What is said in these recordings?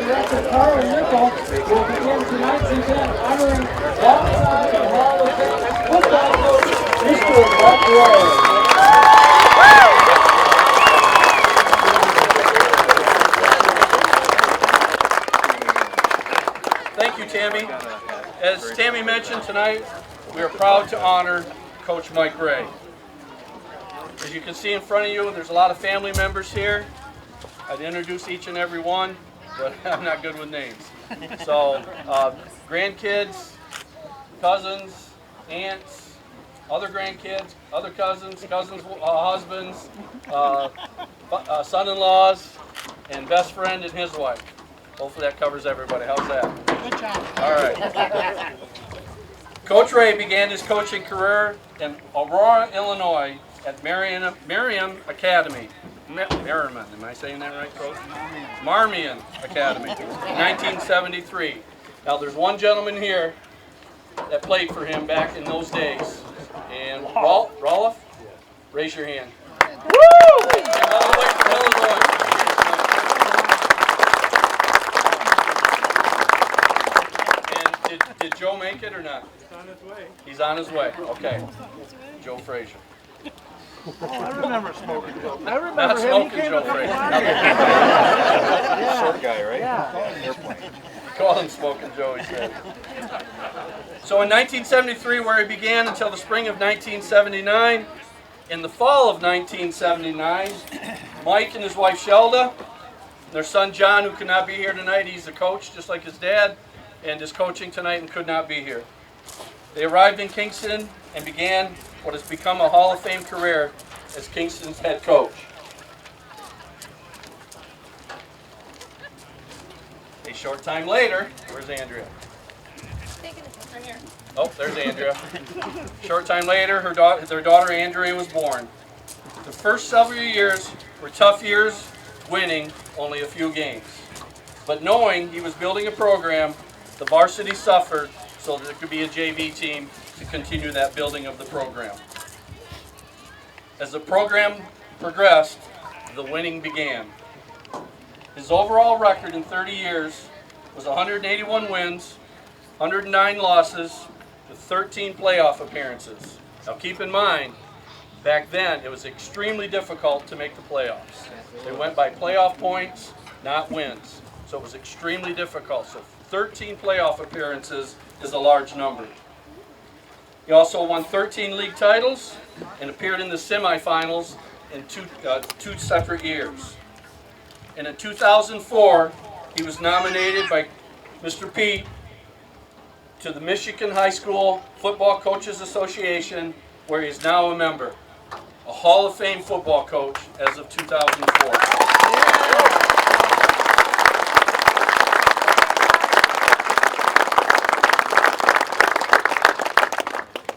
Director Carl Nickel will begin tonight's event honoring longtime Hall of Fame football coach Mr. Coach Rea. Thank you, Tammy. As Tammy mentioned tonight, we are proud to honor Coach Mike Rea. As you can see in front of you, there's a lot of family members here. I'd introduce each and every one, but I'm not good with names. So, grandkids, cousins, aunts, other grandkids, other cousins, husbands, son-in-laws, and best friend and his wife. Hopefully that covers everybody. How's that? Good job. All right. Coach Rea began his coaching career in Aurora, Illinois at Merriam Academy. Merriman, am I saying that right, Coach? Marmion Academy, 1973. Now there's one gentleman here that played for him back in those days. And Rolf, raise your hand. Woo! Came all the way from Illinois. And did Joe make it or not? He's on his way. He's on his way. Okay. Joe Frazier. Oh, I remember Smoking Joe. I remember Not him. Smoking Joe Frazier. Short guy, right? Yeah. Airplane. Call him Smoking Joe, he said. So in 1973, where he began until the spring of 1979, in the fall of 1979, Mike and his wife Shelda, their son John, who could not be here tonight, he's the coach just like his dad, and is coaching tonight and could not be here. They arrived in Kingston and began what has become a Hall of Fame career as Kingston's head coach. A short time later, where's Andrea? Right here. Oh, there's Andrea. Short time later, their daughter Andrea was born. The first several years were tough years, winning only a few games. But knowing he was building a program, the varsity suffered so that there could be a JV team to continue that building of the program. As the program progressed, the winning began. His overall record in 30 years was 181 wins, 109 losses, with 13 playoff appearances. Now keep in mind, back then it was extremely difficult to make the playoffs. They went by playoff points, not wins. So it was extremely difficult. So 13 playoff appearances is a large number. He also won 13 league titles and appeared in the semifinals in two separate years. And in 2004, he was nominated by Mr. Pete to the Michigan High School Football Coaches Association, where he is now a member. A Hall of Fame football coach as of 2004.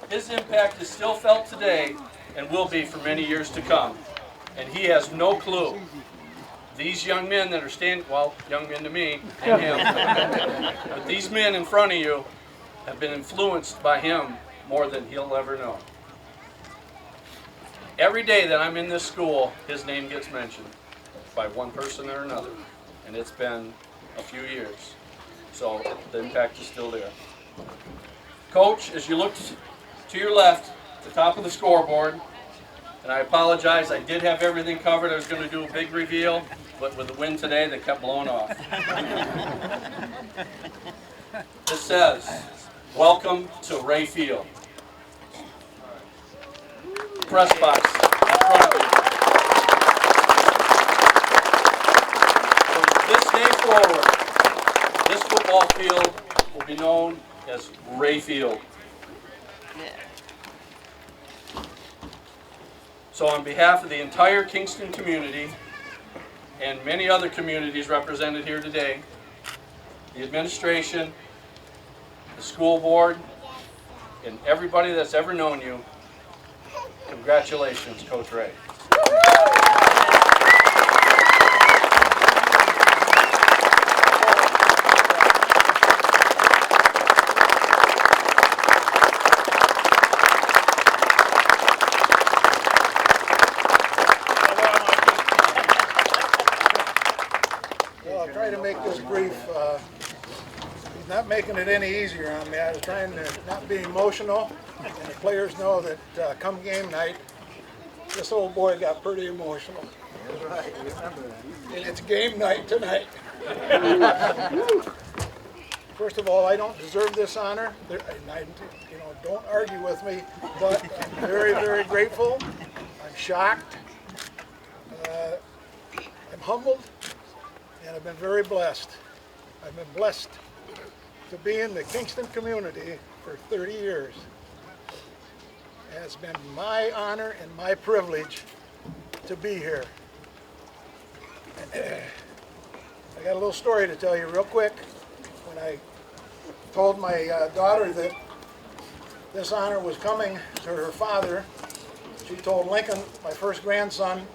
His impact is still felt today and will be for many years to come. And he has no clue. These young men that are standing, well, young men to me and him, but these men in front of you have been influenced by him more than he'll ever know. Every day that I'm in this school, his name gets mentioned by one person or another. And it's been a few years. So the impact is still there. Coach, as you look to your left, the top of the scoreboard, and I apologize, I did have everything covered. I was going to do a big reveal, but with the wind today, they kept blowing off. It says, "Welcome to Rea Field." Press box in front of you. From this day forward, this football field will be known as Rea Field. So on behalf of the entire Kingston community and many other communities represented here today, the administration, the school board, and everybody that's ever known you, congratulations, Coach Rea. try to make this brief. He's not making it any easier on me. I was trying to not be emotional, and the players know that come game night, this old boy got pretty emotional. That's right, remember that. And it's game night tonight. First of all, I don't deserve this honor. Don't argue with me, but I'm very, very grateful. I'm shocked. I'm humbled, and I've been very blessed. I've been blessed to be in the Kingston community for 30 years. And it's been my honor and my privilege to be here. I got a little story to tell you real quick. When I told my daughter that this honor was coming to her father, she told Lincoln, my first grandson,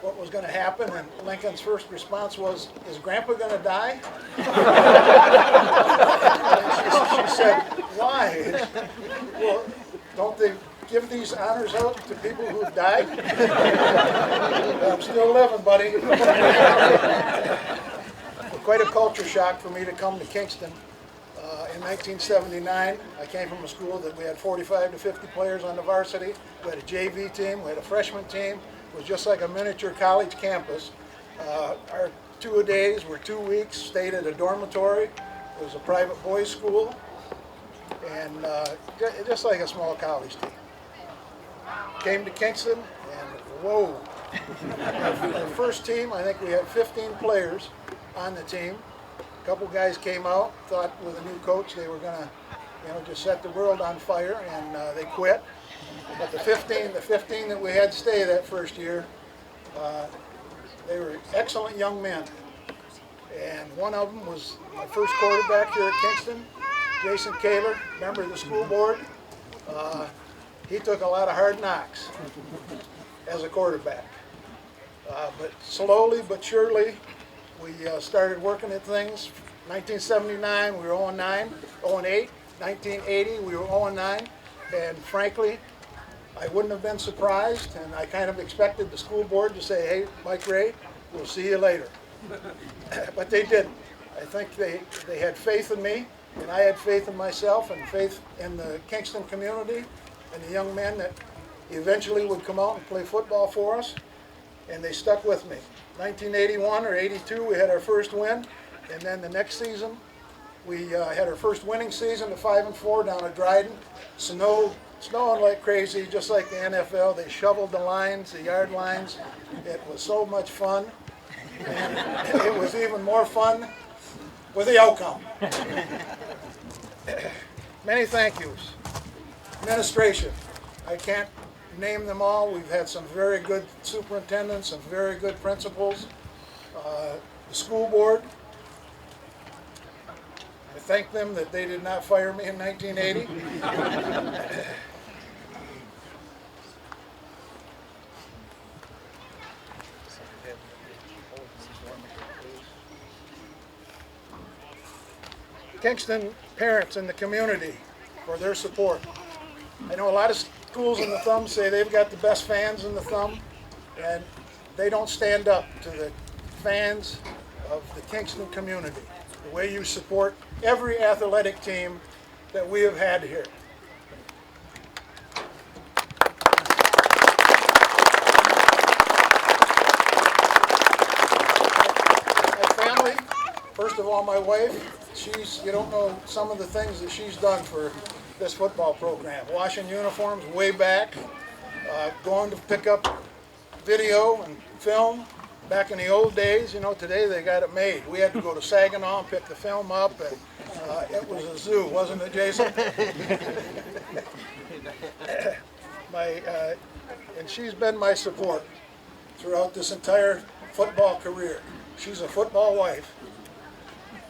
what was going to happen, and Lincoln's first response was, "Is Grandpa going to die?" she said, "Why?" "Well, don't they give these honors out to people who've died?" "I'm still living, buddy." Quite a culture shock for me to come to Kingston. In 1979, I came from a school that we had 45 to 50 players on the varsity. We had a JV team, we had a freshman team. It was just like a miniature college campus. Our two-a-days were 2 weeks, stayed at a dormitory. It was a private boys' school, and just like a small college team. Came to Kingston, and whoa. Our first team, I think we had 15 players on the team. A couple guys came out, thought with a new coach they were going to, just set the world on fire, and they quit. But the 15 that we had stay that first year, they were excellent young men. And one of them was my first quarterback here at Kingston, Jason Kaler, member of the school board. He took a lot of hard knocks as a quarterback. But slowly but surely, we started working at things. 1979, we were 0-9, 0-8. 1980, we were 0-9. And frankly, I wouldn't have been surprised, and I kind of expected the school board to say, "Hey, Mike Rea, we'll see you later." But they didn't. I think they had faith in me, and I had faith in myself, and faith in the Kingston community, and the young men that eventually would come out and play football for us, and they stuck with me. 1981 or 82, we had our first win, and then the next season, we had our first winning season at 5-4 down at Dryden. Snowing like crazy, just like the NFL. They shoveled the lines, the yard lines. It was so much fun, and it was even more fun with the outcome. Many thank yous. Administration, I can't name them all. We've had some very good superintendents and very good principals. The school board, I thank them that they did not fire me in 1980. Kingston parents in the community for their support. I know a lot of schools in the Thumb say they've got the best fans in the Thumb, and they don't stand up to the fans of the Kingston community, the way you support every athletic team that we have had here. My family, first of all, my wife, you don't know some of the things that she's done for this football program. Washing uniforms way back, going to pick up video and film back in the old days. Today they got it made. We had to go to Saginaw and pick the film up, and it was a zoo, wasn't it, Jason? And she's been my support throughout this entire football career. She's a football wife,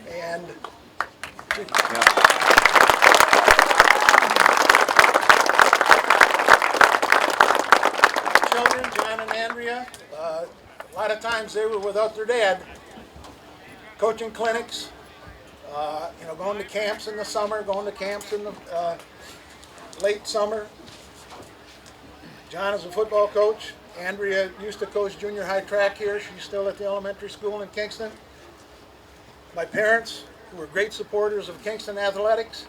and children, John and Andrea, a lot of times they were without their dad, coaching clinics, going to camps in the summer, going to camps in the late summer. John is a football coach. Andrea used to coach junior high track here. She's still at the elementary school in Kingston. my parents, who were great supporters of Kingston Athletics.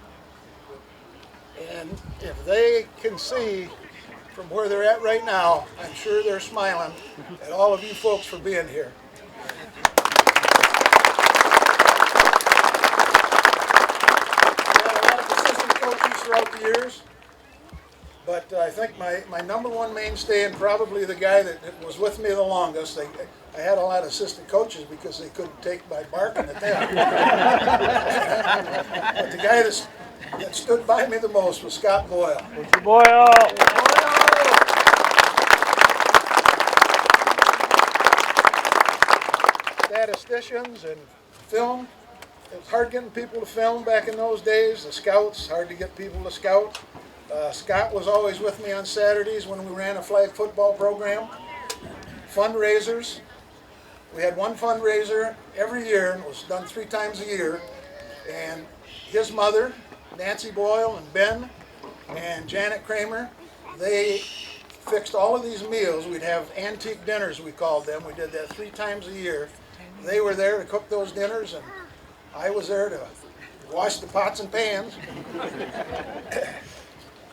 And if they can see from where they're at right now, I'm sure they're smiling at all of you folks for being here. We had a lot of assistant coaches throughout the years, but I think my number one mainstay, and probably the guy that was with me the longest, I had a lot of assistant coaches because they couldn't take my barking at them. But the guy that stood by me the most was Scott Boyle. Boyle. Statisticians and film. It was hard getting people to film back in those days. The scouts, hard to get people to scout. Scott was always with me on Saturdays when we ran a flag football program. Fundraisers. We had one fundraiser every year, and it was done 3 times a year. And his mother, Nancy Boyle, and Ben and Janet Kramer, they fixed all of these meals. We'd have antique dinners, we called them. We did that 3 times a year. They were there to cook those dinners, and I was there to wash the pots and pans.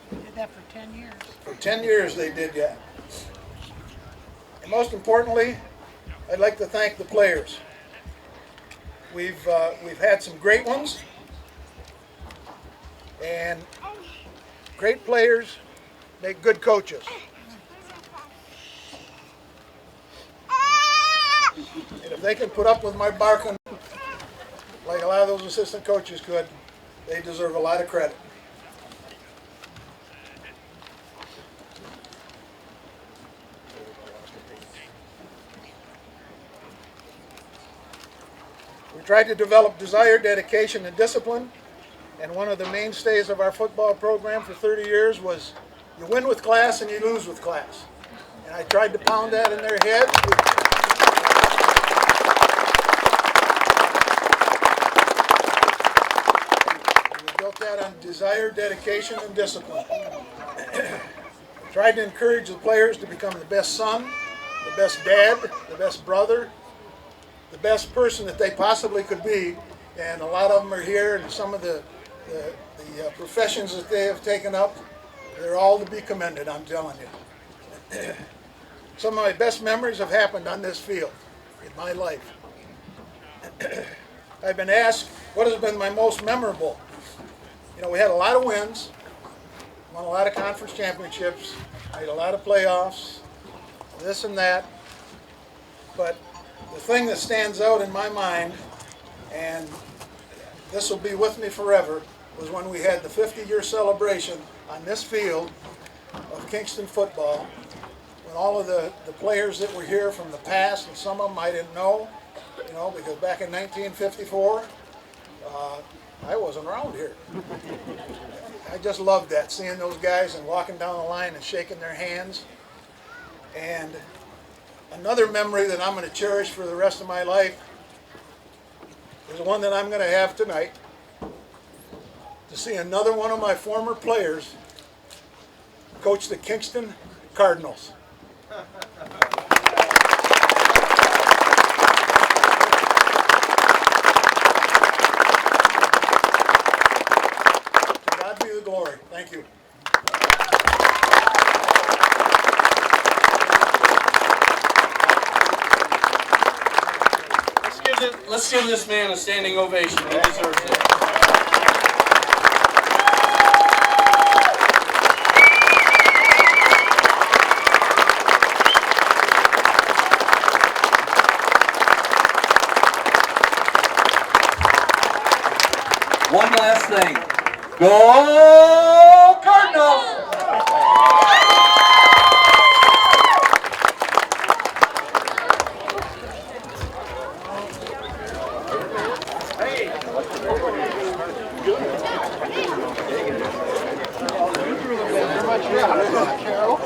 Did that for 10 years. For 10 years they did that. And most importantly, I'd like to thank the players. We've had some great ones, and great players make good coaches. And if they can put up with my barking like a lot of those assistant coaches could, they deserve a lot of credit. We tried to develop desire, dedication, and discipline, and one of the mainstays of our football program for 30 years was you win with class and you lose with class. And I tried to pound that in their heads. We built that on desire, dedication, and discipline. Tried to encourage the players to become the best son, the best dad, the best brother, the best person that they possibly could be. And a lot of them are here, and some of the professions that they have taken up, they're all to be commended, I'm telling you. Some of my best memories have happened on this field in my life. I've been asked what has been my most memorable. You know, we had a lot of wins, won a lot of conference championships, made a lot of playoffs, this and that. But the thing that stands out in my mind, and this will be with me forever, was when we had the 50-year celebration on this field of Kingston football, when all of the players that were here from the past, and some of them I didn't know, you know, because back in 1954, I wasn't around here. I just loved that, seeing those guys and walking down the line and shaking their hands. And another memory that I'm going to cherish for the rest of my life is one that I'm going to have tonight, to see another one of my former players coach the Kingston Cardinals. To God be the glory. Thank you. Let's give this man a standing ovation. He deserves it. One last thing. Go Cardinals! Carol.